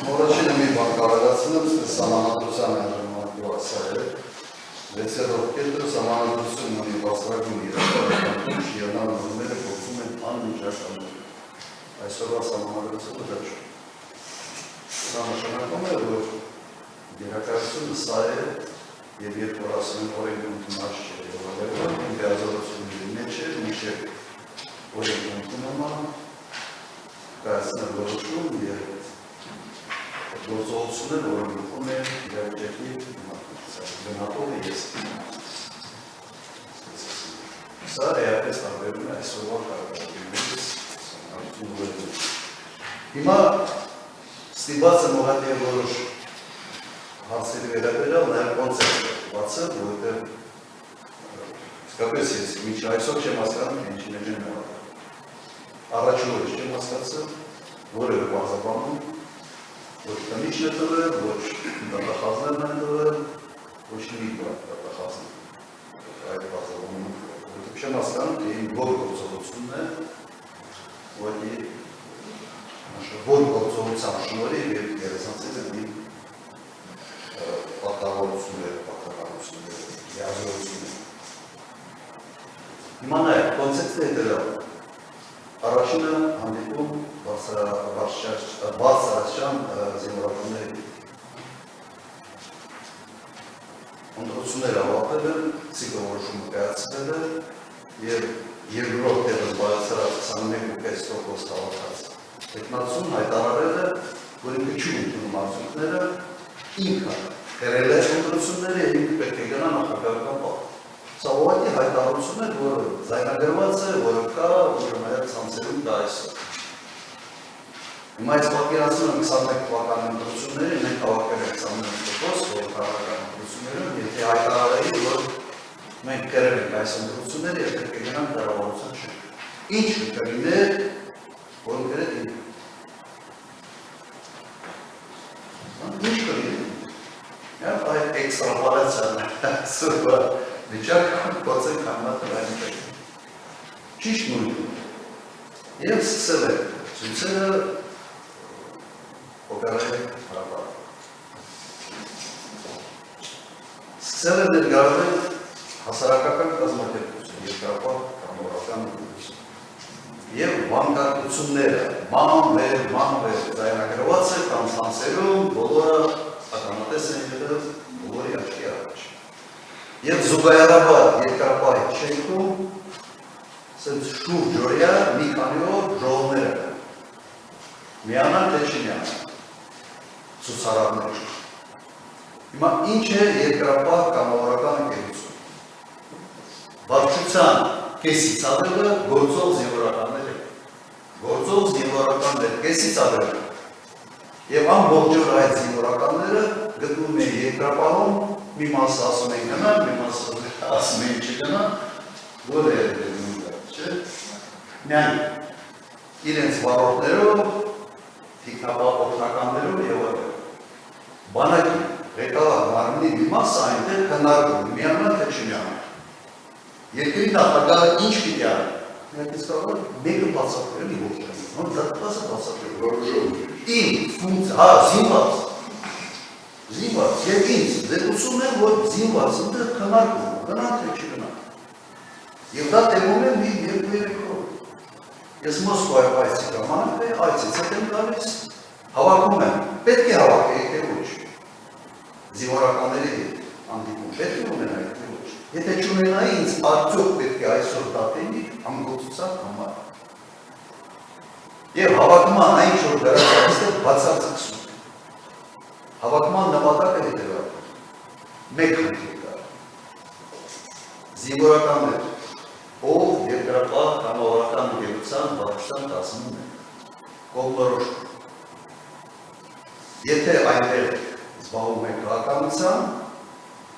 Առաջինը մի բան կարողացնում եմ սահմանադրության հանդիպում ասել, 6-րդ կետը սահմանադրությունն ունի բարձրագույն իրավական եւ նա ուզումները փոխում են անմիջական։ Այսօրվա սահմանադրությունը դա չէ։ Սա նշանակում է, որ դերակատարությունը սա է եւ երբ որ ասում են օրենքն ընդունած չէ, եւ որովհետեւ դերազորությունների մեջ է, միշտ օրենքն ընդունում կայացնել որոշում եւ գործողությունները, որը գտնվում է իրավիճակի գնահատողը ես։ Սա էապես տարբերում է այսօրվա կարգավորումներից հիմա ստիպված եմ ուղղակի որոշ հարցերի վերաբերյալ նաև կոնցեպտ բացել, որովհետև իսկապես ես մինչ այսօր չեմ հասկանում, ինչին եմ մեղադրել։ Առաջին օրից չեմ հասկացել, որևէ բարձրաբանում ոչ տնիչն է տվել, ոչ դատախազներն են տվել, ոչ մի դատախազն այդ բարձրաբանում, որովհետև չեմ հասկանում, թե իմ որ գործողությունն է, որ գործողության շնորհիվ եւ գերազանցել են իմ պատահությունները, լիազորությունները։ Հիմա նայեք, կոնցեպտը դրան։ Առաջինը հանդիպում բարձրացան զինվորականների ընտրությունները ավարտել են, ցիկլը որոշումը կայացվել է եւ երկրորդ տեղը զբաղեցրած 21.5% հավաքած տեխնացուն հայտարարել է, որ ինքը չի ընդունում արդյունքները, ինքը հերել է ընտրությունները եւ ինքը պետք է գնա նախագահական պահ։ Սա ուղղակի հայտարարություն է, որը ձայնագրված է, որը կա, որը մեր ցանցերում կա այսօր։ Հիմա այս պատկերացնում եմ 21 թվականի ընտրությունները, մենք հավաքել ենք 21%, որ քաղաքական ընտրություններում, եթե հայտարարեի, որ մենք կերել ենք այս ընտրությունները եւ պետք է գնանք կառավարության շենք։ Ինչ կլիներ, որ գրել ինքը։ Ինչ կլիներ։ Եվ այդ էքստրապոլացիան սուրբը վիճակը կոցել կամնատը այնպես։ Ճիշտ նույնը։ Եվ սկսել է ցույցերը օպերային հարաբար։ Սկսել է ներգրավել հասարակական կազմակերպություն, երկրապահ կամավորական ուղղություն։ Եվ վանկարկությունները ման-վեր ձայնագրված է կամ ցանցերում բոլորը ականատես են եղել բոլորի աչքի առաջ։ Եվ զուգահեռաբար երկրապահի շենքում շուրջօրյա մի քանի օր ժողովներ են։ Միանան թե չմիանան ցուցարարներ։ Հիմա ինչ է երկրապահ կամավորական ընկերություն։ Վարչության կեսից ավելը գործող զինվորականներ են։ Գործող զինվորականներ կեսից ավելը։ Եվ ամբողջ օր այդ զինվորականները գտնվում են երկրապահում, մի մասը ասում են գնան, մի մասը ասում են չգնան, որ է չէ։ Միայն իրենց վարորդներով, թիկնապահ օգնականներով եւ այլն։ Բանակի ղեկավար մարմնի մի մասը այնտեղ քննարկում, միանան թե չմիանան։ Երկրի նախագահը ինչ պիտի անի։ Միակից կարող մեկը բացատրել մի ոչնի, որ դատվածը բացատրել, որոշում։ Իմ ֆունկցիա, զինված, եւ ինձ դեպքում եմ, որ զինված ընդեղ քննարկում, գնան թե չգնան։ Եվ դա տևում է մի 2-3 օր։ Ես Մոսկվայ այցի ժամանակ այցից եմ գալիս, հավաքում եմ, պետք է հավաքեի թե ոչ։ Զինվորականների հանդիպում պետք է ունենայի թե ոչ։ Եթե չունենայի, ինձ արդյոք պետք է այսօր դատեի ամգործության համար։ Եվ հավաքման այն ինչ որ վերաբերյալ բացարձակում։ Հավաքման նպատակը հետևյալն է։ Մեկ խնդիր կա։ Զինվորականներ, ով երկրապահ կամավորական ընկերության վարչության կազմում են, կողմնորոշ։ Եթե այնտեղ զբաղվում եք քաղաքականությամբ,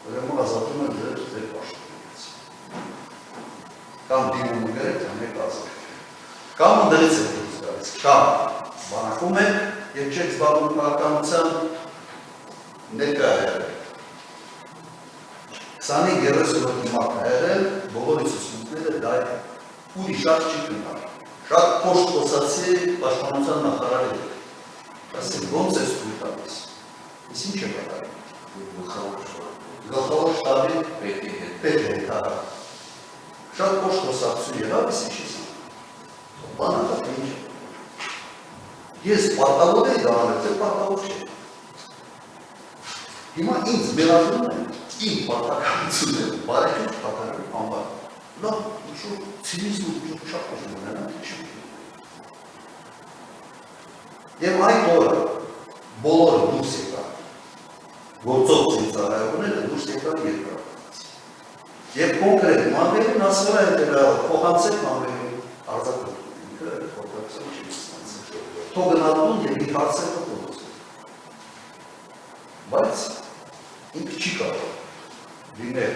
ուրեմն ազատում են ձեր պաշտոնից։ Կամ դիմում եք, թե մեկ ազատ։ Կամ ընդդրից եք դուրս գալիս, կամ բանակում եք եւ չեք զբաղվում քաղաքականությամբ, ներկա եղել։ 25-30 մարդ եղել, բոլորի ցուցմունքները դա է։ Ուրիշ շատ չի կնար։ Շատ փոշտ խոսացի պաշտպանության նախարարի հետ։ ասեմ, ոնց ես դու տալիս, ես ինչ է կատարում, գլխավոր շտաբի պետ է տարա, շատ կոշ խոսակցություն եղավ, ես ինչ ես անում, բանակատ ինչ է, ես պարտավոր էի դա անել, թե պարտավոր չէ, հիմա ինձ մերազում են, իմ պարտականությունը, բարեքիչ կատարում անվար, լավ, ինչ-որ ցինիզմ ու շատ կոշում ունենա, չեմ Եվ այդ օրը բոլորը դուրս եկան, գործող ծիծաղայողները դուրս եկան երկրորդ։ Եվ կոնկրետ մանվերին ասվել է դրա փոխանցեք մանվերին արձակում, ինքը փոխանցում չի ստացել։ Թող գնալուն եւ իր հարցերը փոխանցել։ Բայց ինքը չի կարող լինել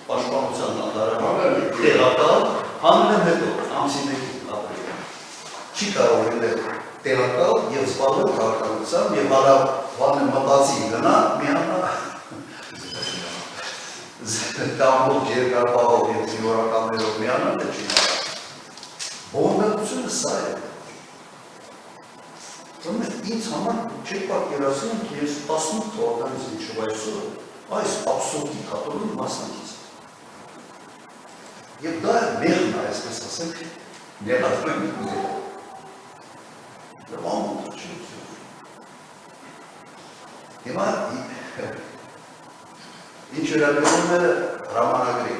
պաշտպանության նախարարը տեղակալ հանրեն հետո ամսինեկի ապրել։ Չի կարող լինել տեղակալ եւ զբաղվել քաղաքականությամբ եւ հարավանը մտածի գնա միանա դամբող երկրապահով եւ զինվորականներով միանա թե չի բողոքությունը սա է ինձ համար չեք պատկերացնում କି ես 18 թվականից մինչև այսօր այս աբսուրդի կատորի մասնակից եւ դա մեղն է այսպես ասենք ներածում Լավամոտ չություն։ Հիմա ինչ վերաբերում է հրամանագրի։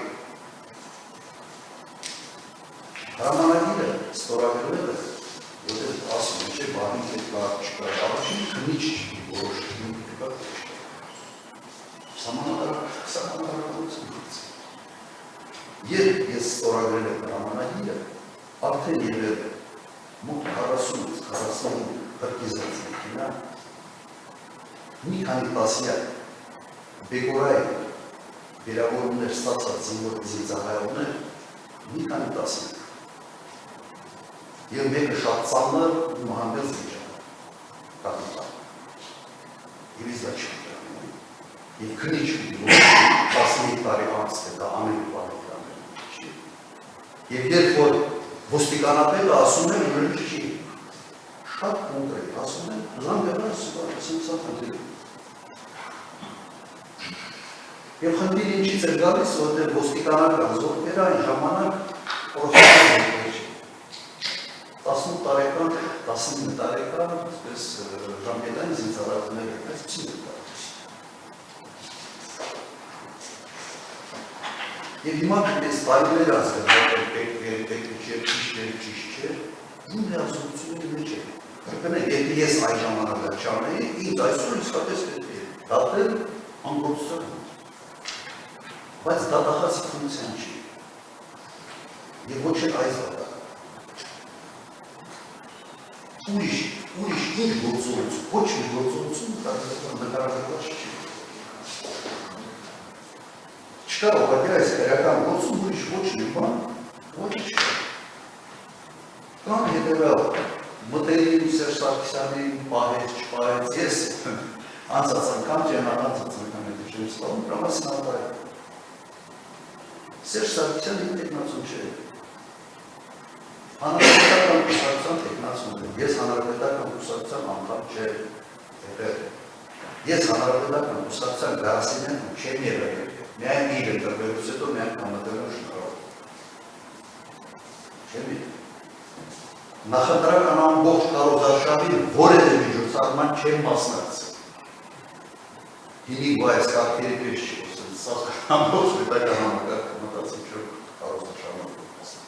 Հրամանագիրը ստորագրել է, որտեղ ասում չէ, բանի հետ չկա, առաջին քնիչ չի, որոշ կա Սամանատարությունից։ Երբ ես ստորագրել եմ հրամանագիրը, արդեն եղել մոտ 40 հրկիզած մեկինա, մի քանի տասնյակ բեկորայ վերավորումներ ստացած զինծառայողներ, մի քանի տասնյակ։ Եվ մեկը շատ ծանր ու մահանգել զինջան, կապիտան։ Եվ ես դա չպիտան։ Եվ քնի չպիտի, 15 տարի անց թե դա ամեն բանիկան։ Եվ երբ որ ոստիկանապետը ասում է, որ չի, շատ կոնկրետ ասում է, զանգելա սուպարասինսան Եվ խնդիր ինչից է գալիս, որտեղ ոստիկանական զորքերը այն ժամանակ պրոֆեսիոնալ չէ։ 18 տարեկան, 19 տարեկան, այսպես ժամկետային զինծառայողներ այդպես չի գալիս։ Եվ հիմա ես տարիներ ասել, ճիշտ չէ, իմ լիազորությունների մեջ է։ Կնեք, եթե ես այն ժամանակը չանեի, ինձ այսօր իսկապես պետք է դատել անգործության։ Բայց դատախազի ֆունկցիան չի։ Եվ ոչ էլ այս դատախ։ Ուրիշ ինչ գործողություն, ոչ մի գործողություն նկարագրված չի։ Չկա ուղղակի այս քրեական գործում ուրիշ ոչ մի բան, ոչ չկա։ Կամ հետևյալ մտերիմ Սերժ Սարգսյանին պահեց, չպահեց, ես անցած անգամ չեմ անցած անգամ հետ չեմ սպառում, դրամասին արտահայտ։ Սերժ Սարգսյանը իմ տեխնացուն չէ։ Հանրապետական կուսակցության տեխնացուն եմ, ես հանրապետական կուսակցության անդամ չէ։ Ես հանրապետական կուսակցության գրասենյակում չեմ եղել, միայն իր ընտրվելուց հետո միայն համատեղել շնորհով։ Չեմ եղել։ Նախընտրական ամբողջ կառուցարշավի որևէ միջոցառման չեմ մասնակցել։ Հինի այս կարգերի պես չի խոսել, սա ամբողջ պետական համակարգը մտածում չէ կառուցարշավը մասնակցել։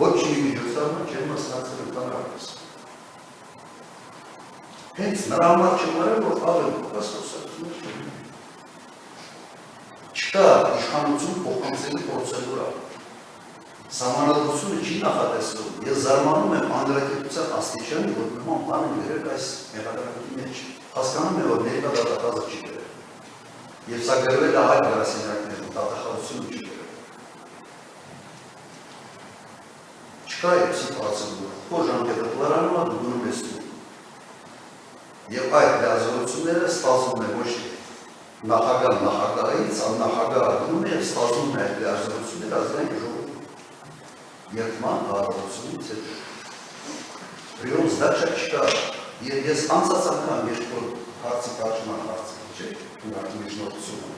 Ոչ մի միջոցառման չեմ մասնակցել ընդհանրապես։ Հենց նրա համար չմարել, որ ավելի փոքր խոսակցություններ չեն։ Չկա իշխանություն փոխանցելու պրոցեդուրա։ Սահմանադրությունը չի նախատեսվում, ես զարմանում եմ անգրագիտության աստիճանի, որ նման բան են գրել այս մեղադրանքի մեջ, հասկանում եմ, որ ներկա դատախազը չի գրել, և սա գրվել է այլ գրասենյակներում, դատախազությունը չի գրել։ Չկա է սիտուացիա, որ ժամկետը պլարանում է, դու գնում ես դու։ Եվ այդ լիազորությունները ստացվում է ոչ թե նախագահ նախագահից, նախագահը գնում է և ստացվում է այդ լիազորությունները ազգային ժողովի Երդման հարավությունից հետո։ Պրիոնց դաչա չկա, Եվ ես անցած անգամ երբ որ հարցի կարճման հարցը, չէ՞, ուղղակի միջնորդությունը,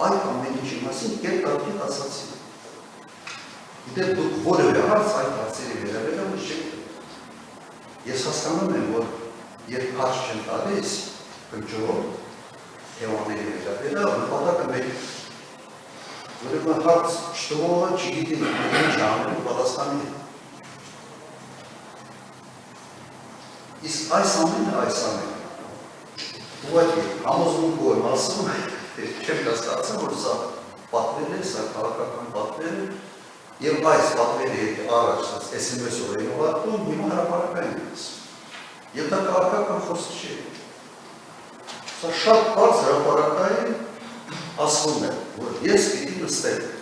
այդ ամեն ինչի մասին կերպարքետ ասացի։ Գիտեք, դուք որևէ հարց այդ հարցերի վերաբերյալ չեք։ Ես հասկանում եմ, որ երբ հարց չեն տալիս, կնճռոտ, թեմաների վերաբերյալ, նպատակը մեկ է։ Որևէ հարց չտվողը չգիտի ինչ անել պատասխանի է։ Իսկ այս ամենը, ուղղակի համոզմունքով եմ ասում, չեմ կասկածում, որ սա պատվեր է, սա քաղաքական պատվեր է, եւ այս պատվերի հետ առաջ SMS-ով են ուղարկում, հիմա հրապարակային են ասում։ Եվ դա քաղաքական խոսք չէ։ Սա շատ բարձր հրապարակային ասվում է, որ ես պիտի նստեմ